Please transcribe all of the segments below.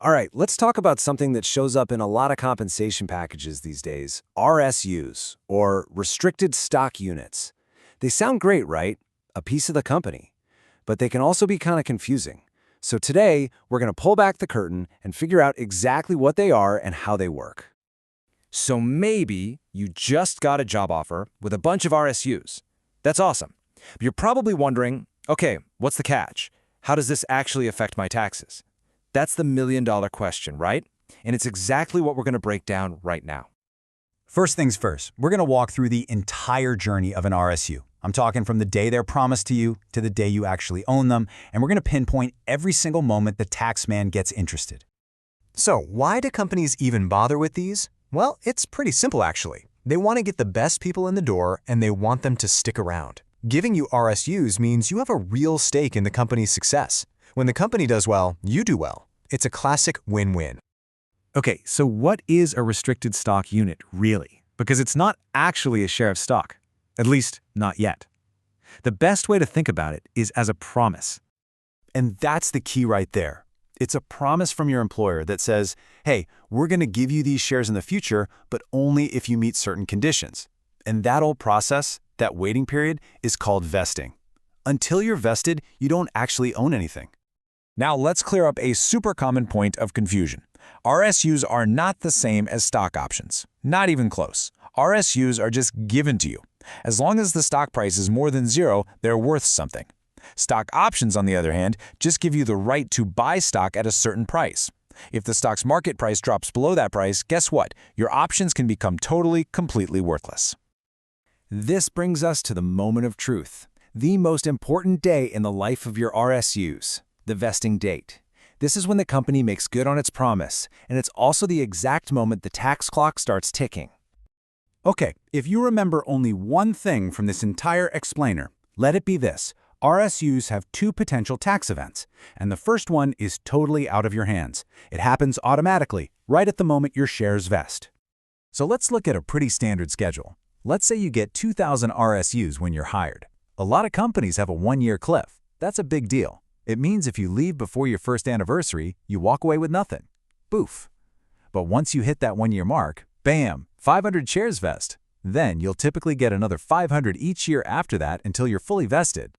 All right, let's talk about something that shows up in a lot of compensation packages these days, RSUs, or restricted stock units. They sound great, right? A piece of the company. But they can also be kind of confusing. So today, we're going to pull back the curtain and figure out exactly what they are and how they work. So maybe you just got a job offer with a bunch of RSUs. That's awesome. But you're probably wondering, okay, what's the catch? How does this actually affect my taxes? That's the million-dollar question, right? And it's exactly what we're going to break down right now. First things first, we're going to walk through the entire journey of an RSU. I'm talking from the day they're promised to you to the day you actually own them, and we're going to pinpoint every single moment the tax man gets interested. So, why do companies even bother with these? Well, it's pretty simple actually. They want to get the best people in the door and they want them to stick around. Giving you RSUs means you have a real stake in the company's success. When the company does well, you do well. It's a classic win-win. Okay, so what is a restricted stock unit really? Because it's not actually a share of stock. At least, not yet. The best way to think about it is as a promise. And that's the key right there. It's a promise from your employer that says, hey, we're going to give you these shares in the future, but only if you meet certain conditions. And that whole process, that waiting period, is called vesting. Until you're vested, you don't actually own anything. Now let's clear up a super common point of confusion. RSUs are not the same as stock options. Not even close. RSUs are just given to you. As long as the stock price is more than zero, they're worth something. Stock options, on the other hand, just give you the right to buy stock at a certain price. If the stock's market price drops below that price, guess what? Your options can become completely worthless. This brings us to the moment of truth, the most important day in the life of your RSUs, the vesting date. This is when the company makes good on its promise, and it's also the exact moment the tax clock starts ticking. Okay, if you remember only one thing from this entire explainer, let it be this. RSUs have two potential tax events, and the first one is totally out of your hands. It happens automatically, right at the moment your shares vest. So let's look at a pretty standard schedule. Let's say you get 2,000 RSUs when you're hired. A lot of companies have a one-year cliff. That's a big deal. It means if you leave before your first anniversary, you walk away with nothing. Boof. But once you hit that one-year mark, bam, 500 shares vest. Then you'll typically get another 500 each year after that until you're fully vested.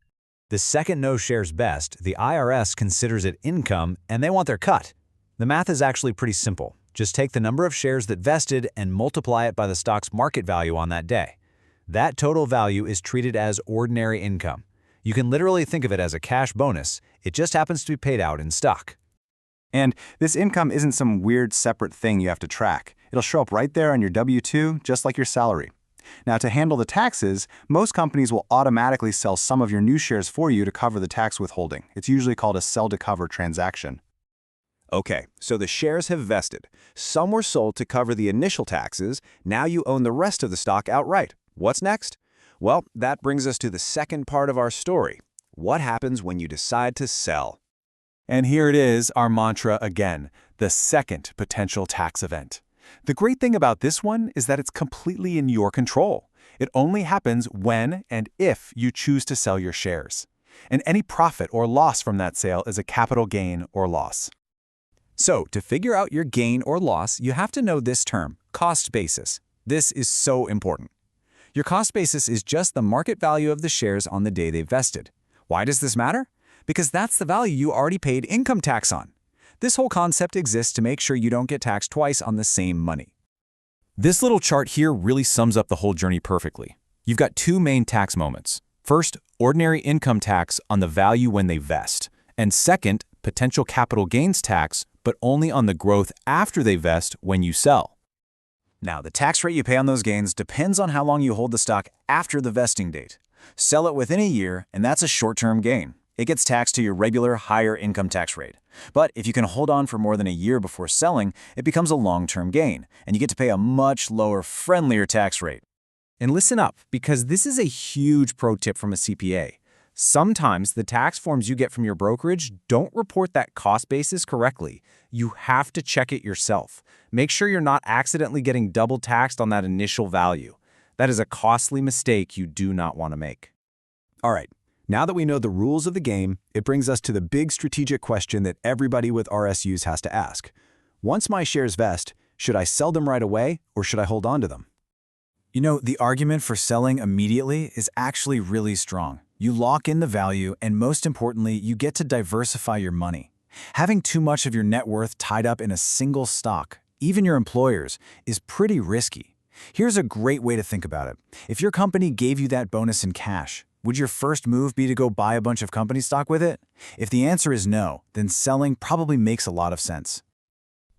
The second no shares vest, the IRS considers it income and they want their cut. The math is actually pretty simple. Just take the number of shares that vested and multiply it by the stock's market value on that day. That total value is treated as ordinary income. You can literally think of it as a cash bonus. It just happens to be paid out in stock. And this income isn't some weird separate thing you have to track. It'll show up right there on your W-2, just like your salary. Now, to handle the taxes, most companies will automatically sell some of your new shares for you to cover the tax withholding. It's usually called a sell-to-cover transaction. Okay, so the shares have vested. Some were sold to cover the initial taxes. Now you own the rest of the stock outright. What's next? Well, that brings us to the second part of our story. What happens when you decide to sell? And here it is, our mantra again, the second potential tax event. The great thing about this one is that it's completely in your control. It only happens when and if you choose to sell your shares. And any profit or loss from that sale is a capital gain or loss. So, to figure out your gain or loss, you have to know this term, cost basis. This is so important. Your cost basis is just the market value of the shares on the day they vested. Why does this matter? Because that's the value you already paid income tax on. This whole concept exists to make sure you don't get taxed twice on the same money. This little chart here really sums up the whole journey perfectly. You've got two main tax moments. First, ordinary income tax on the value when they vest. And second, potential capital gains tax, but only on the growth after they vest when you sell. Now, the tax rate you pay on those gains depends on how long you hold the stock after the vesting date. Sell it within a year, and that's a short-term gain. It gets taxed to your regular, higher income tax rate. But if you can hold on for more than a year before selling, it becomes a long-term gain, and you get to pay a much lower, friendlier tax rate. And listen up, because this is a huge pro tip from a CPA. Sometimes the tax forms you get from your brokerage don't report that cost basis correctly. You have to check it yourself. Make sure you're not accidentally getting double taxed on that initial value. That is a costly mistake you do not want to make. All right, Now that we know the rules of the game, it brings us to the big strategic question that everybody with RSUs has to ask. Once my shares vest, should I sell them right away or should I hold on to them? You know, the argument for selling immediately is actually really strong. You lock in the value, and most importantly, you get to diversify your money. Having too much of your net worth tied up in a single stock, even your employer's, is pretty risky. Here's a great way to think about it. If your company gave you that bonus in cash, would your first move be to go buy a bunch of company stock with it? If the answer is no, then selling probably makes a lot of sense.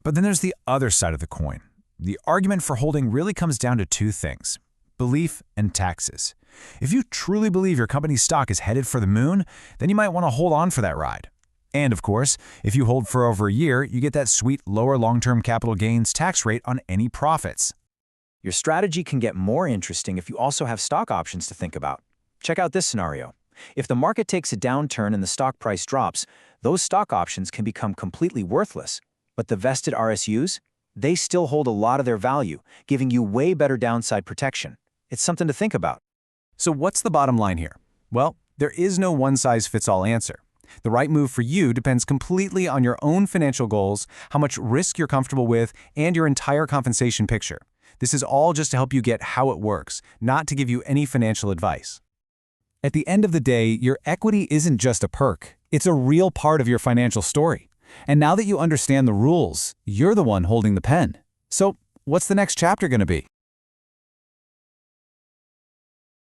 But then there's the other side of the coin. The argument for holding really comes down to two things: belief and taxes. If you truly believe your company's stock is headed for the moon, then you might want to hold on for that ride. And of course, if you hold for over a year, you get that sweet lower long-term capital gains tax rate on any profits. Your strategy can get more interesting if you also have stock options to think about. Check out this scenario. If the market takes a downturn and the stock price drops, those stock options can become completely worthless. But the vested RSUs, they still hold a lot of their value, giving you way better downside protection. It's something to think about. So what's the bottom line here? Well, there is no one-size-fits-all answer. The right move for you depends completely on your own financial goals, how much risk you're comfortable with, and your entire compensation picture. This is all just to help you get how it works, not to give you any financial advice. At the end of the day, your equity isn't just a perk. It's a real part of your financial story. And now that you understand the rules, you're the one holding the pen. So what's the next chapter going to be?